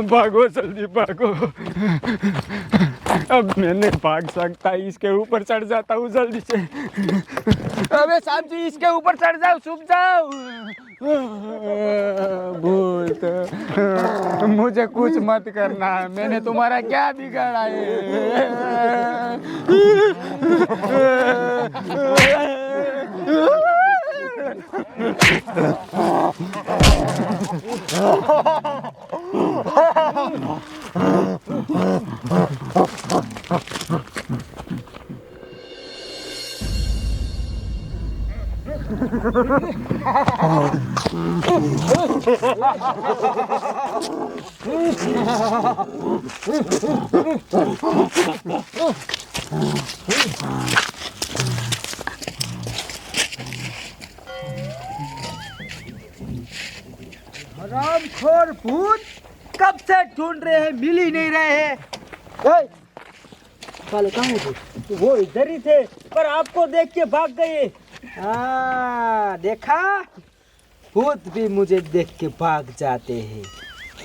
भागो जल्दी भागो। अब मैं नहीं भाग सकता, इसके ऊपर चढ़ जाता हूँ जल्दी से। अबे साहब जी इसके ऊपर चढ़ जाओ, छुप जाओ। भूत मुझे कुछ मत करना, मैंने तुम्हारा क्या बिगाड़ा है। हरामखोर भूत कब से ढूंढ रहे हैं, मिल ही नहीं रहे हैं। साले कहाँ है भूत? वो इधर ही थे पर आपको देख के भाग गए। देखा, भूत भी मुझे देख के भाग जाते हैं।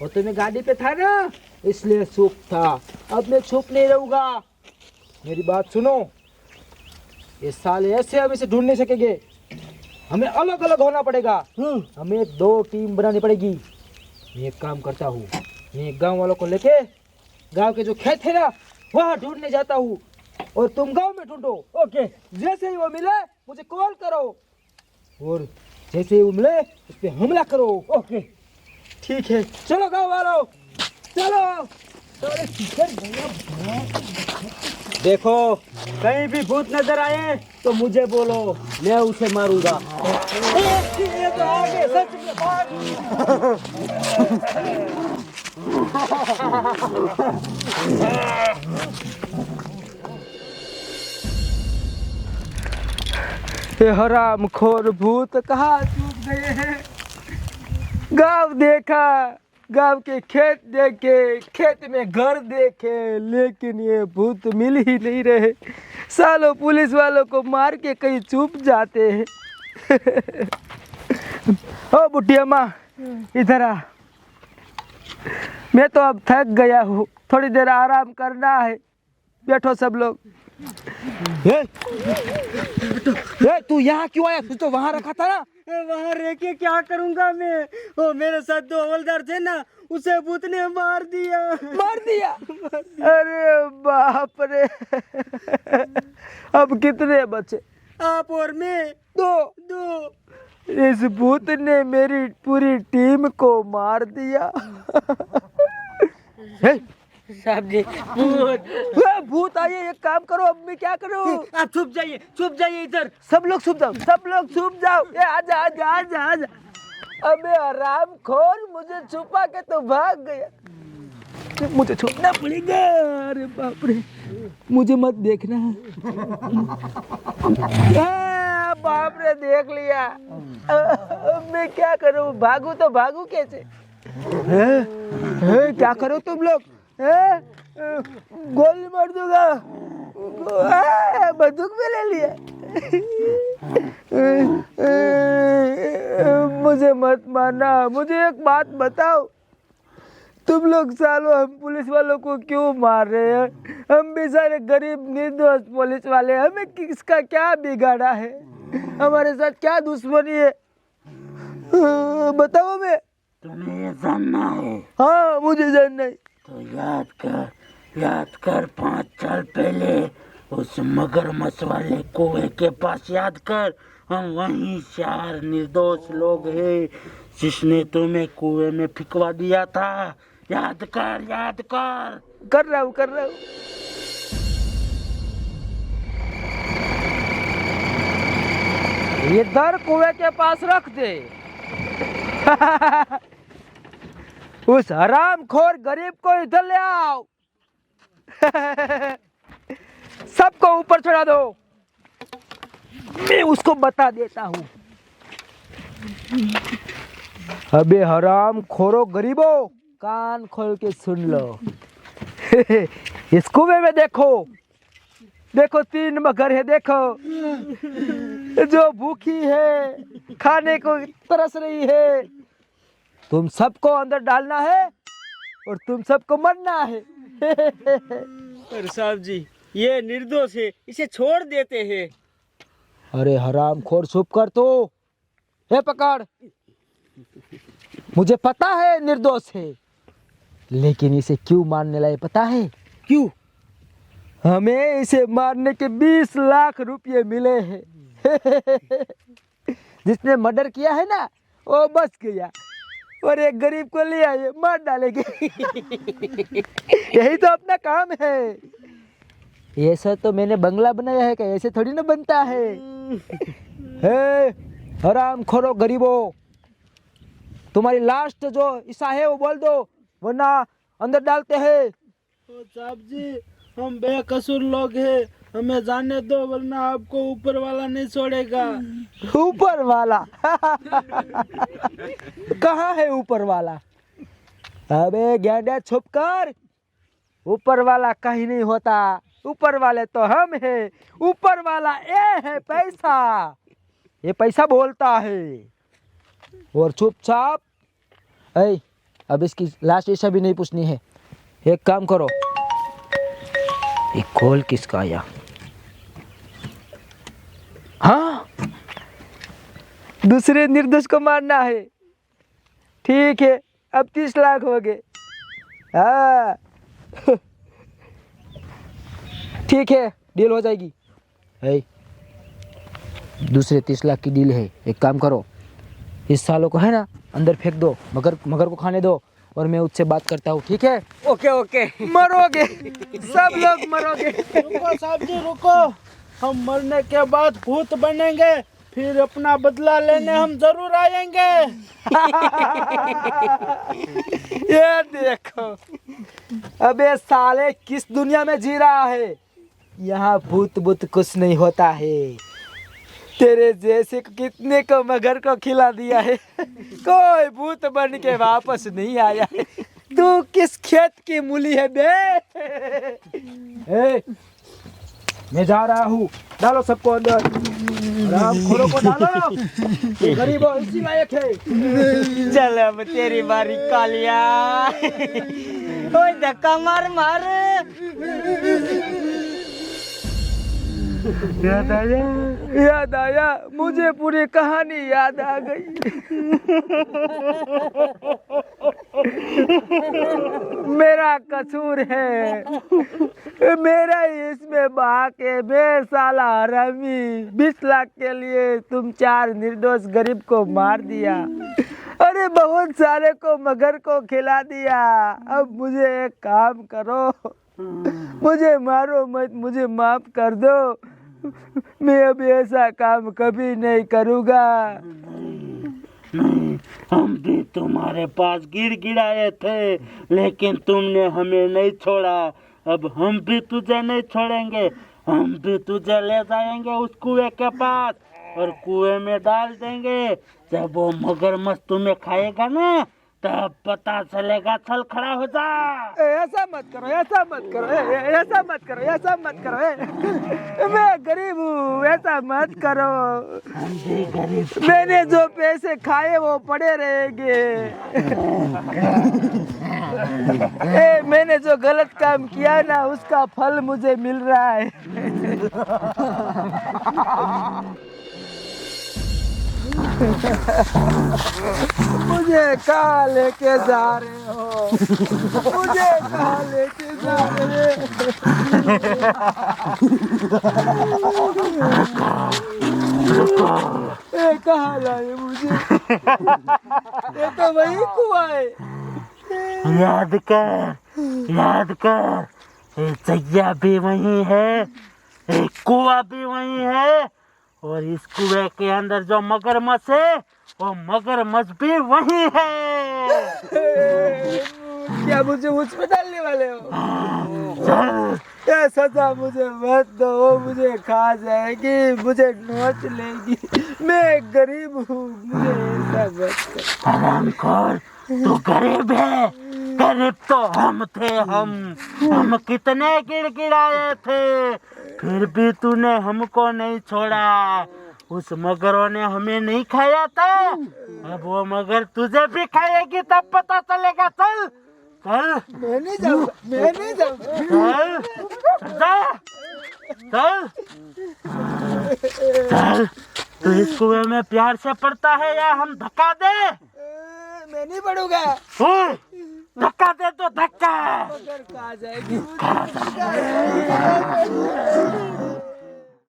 वो तो मैं गाड़ी पे था ना, इसलिए छुप था। अब मैं छुप नहीं रहूंगा। मेरी बात सुनो, ये साले ऐसे हम इसे ढूंढ नहीं सकेंगे, हमें अलग अलग होना पड़ेगा। हमें 2 टीम बनानी पड़ेगी। मैं एक काम करता हूँ, मैं गांव वालों को लेके गांव के जो खेत है ना वहाँ ढूंढने जाता हूँ और तुम गांव में ढूंढो। ओके, जैसे ही वो मिले मुझे कॉल करो और जैसे ही वो मिले उस पर हमला करो। ओके ठीक है, चलो गांव वालों चलो। देखो कहीं भी भूत नजर आए तो मुझे बोलो, मैं उसे मारूंगा। ये तो आगे सच में ये हरामखोर भूत कहाँ छुप गए हैं। गांव देखा, गांव के खेत देखे, खेत में घर देखे, लेकिन ये भूत मिल ही नहीं रहे। सालों पुलिस वालों को मार के कहीं छुप जाते हैं। ओ बुढ़िया माँ इधर आ, मैं तो अब थक गया हूँ, थोड़ी देर आराम करना है। बैठो सब लोग। तू यहाँ क्यों आया? तू तो वहाँ रखा था ना। वहाँ रह के क्या करूँगा मैं? वो मेरे साथ 2 हवलदार थे ना, उसे भूत ने मार दिया। मार दिया? अरे बाप रे। अब कितने बचे? आप और मैं। 2। इस भूत ने मेरी पूरी टीम को मार दिया। साहब जी भूत आइए, एक काम करो, अब मैं क्या करूं? आप छुप जाइए इधर। सब लोग छुप जाओ। ये आजा आजा आजा आजा। अबे हरामखोर, मुझे छुपा के तो भाग गया। मुझे छुपना पड़ेगा। अरे बाप रे, मुझे मत देखना। बाप रे देख लिया। अब मैं क्या करूं? भागू तो भागू कैसे? क्या करो तुम लोग? गोली मार दूंगा। बंदूक भी ले लिया। मुझे मत मारना। मुझे एक बात बताओ, तुम लोग सालों हम पुलिस वालों को क्यों मार रहे हैं? हम बेचारे गरीब निर्दोष पुलिस वाले, हमें किसका क्या बिगाड़ा है? हमारे साथ क्या दुश्मनी है? बताओ। मैं तुम्हें ये जानना है? हाँ मुझे जानना है। तो याद कर 5 साल पहले उस मगरमच्छ वाले कुएं के पास याद कर। हम वहीं 4 निर्दोष लोग हैं जिसने तुम्हें कुएं में फिकवा दिया था। याद कर। कर रहा हूँ। ये दर कुएं के पास रख दे। उस हरामखोर गरीब को इधर ले आओ। सबको ऊपर चढ़ा दो। मैं उसको बता देता हूँ। अबे हरामखोरो गरीबो, कान खोल के सुन लो। इस कुएं में देखो 3 मगर है। देखो जो भूखी है, खाने को तरस रही है। तुम सबको अंदर डालना है और तुम सबको मरना है। पर साहब जी ये निर्दोष है, इसे छोड़ देते हैं। अरे हराम खोर चुप कर तो। हे पकड़, मुझे पता है निर्दोष है, लेकिन इसे क्यों मारने लाए पता है? क्यों? हमें इसे मारने के 20 लाख रुपए मिले हैं। जिसने मर्डर किया है ना वो बच गया, और एक गरीब को ले आए मार डालेंगे। यही तो अपना काम है। ऐसा तो मैंने बंगला बनाया है, क्या ऐसे थोड़ी ना बनता है। हे हराम खोरो गरीबों, तुम्हारी लास्ट जो इच्छा है वो बोल दो, वरना अंदर डालते हैं। साहब जी हम बेकसूर लोग हैं, हमें जाने दो, वरना आपको ऊपर वाला नहीं छोड़ेगा। ऊपर वाला? कहाँ है ऊपर वाला? अबे गैंडा छुप कर, ऊपर वाला कहीं नहीं होता। ऊपर वाले तो हम हैं। ऊपर वाला ये है पैसा, ये पैसा बोलता है। और चुपचाप अब इसकी लास्ट इच्छा भी नहीं पूछनी है। एक काम करो, एक कॉल किसका आया? हाँ, दूसरे निर्दोष को मारना है। ठीक है, अब 30 लाख हो गए। हाँ ठीक है, डील हो जाएगी। दूसरे 30 लाख की डील है। एक काम करो, इस सालों को है ना अंदर फेंक दो, मगर को खाने दो, और मैं उससे बात करता हूँ। ठीक है? Okay okay. मरोगे, सब लोग मरोगे। रुको साहब जी रुको, हम मरने के बाद भूत बनेंगे, फिर अपना बदला लेने हम जरूर आएंगे। ये देखो, अबे साले किस दुनिया में जी रहा है? यहाँ भूत कुछ नहीं होता है। तेरे जैसे कितने को मगर को खिला दिया है, कोई भूत बन के वापस नहीं आया है। तू किस खेत की मूली है बे? मैं जा रहा हूँ, डालो सबको अंदर। खोरों को डालो, ये गरीब हो इसी लायक है। चल अब तेरी बारी कालिया। ओए धक्का मार मार। याद आया, मुझे पूरी कहानी याद आ गई। मेरा कसूर है, मेरा इसमें बाके बे साला हरामी। 20 लाख के लिए तुम 4 निर्दोष गरीब को मार दिया। अरे बहुत सारे को मगर को खिला दिया। अब मुझे एक काम करो, मुझे मारो मत, मुझे माफ कर दो। मैं अब ऐसा काम कभी नहीं करूँगा। नहीं, हम भी तुम्हारे पास गिड़गिड़ाए थे, लेकिन तुमने हमें नहीं छोड़ा। अब हम भी तुझे नहीं छोड़ेंगे, हम भी तुझे ले जाएंगे उस कुएं के पास और कुएं में डाल देंगे। जब वो मगरमच्छ तुम्हें खाएगा ना, तब पता चलेगा। चल खड़ा हो जा। ऐसा मत करो, ऐसा मत करो, ऐसा मत करो, ऐसा मत करो। मैं गरीब हूँ, ऐसा मत करो। हम भी गरीब। मैंने जो पैसे खाए वो पड़े रहेंगे। मैंने जो गलत काम किया ना, उसका फल मुझे मिल रहा है। मुझे कहाँ लेके जा रहे हो? मुझे कहाँ लेके जा रहे हो? कहाँ लाए मुझे? ये तो वही कुआं है। याद कर, याद कर, ये जगह भी वही है, एक कुआं भी वही है, और इस कुएं के अंदर जो मगरमच्छ है वो मगरमच्छ भी वही है। क्या मुझे मुझ पे डालने वाले हो? सजा मुझे मत दो, वो मुझे खा जाएगी, मुझे नोच लेगी। मैं गरीब हूँ, मुझे ऐसा मत कर। हरामखोर, तू गरीब है? गरीब तो हम थे। हम कितने गिड़गिड़ाए थे, फिर भी तूने हमको नहीं छोड़ा। उस मगरों ने हमें नहीं खाया था, अब वो मगर तुझे भी खाएगी, तब पता चलेगा। चल चल मैं नहीं जाऊंगा, मैं नहीं जाऊंगा। चल चल चल तू इस कुएं में प्यार से पड़ता है या हम धक्का दे? मैं नहीं पढ़ूंगा। धक्का दे तो धक्का। मगर कहाँ जाएगी?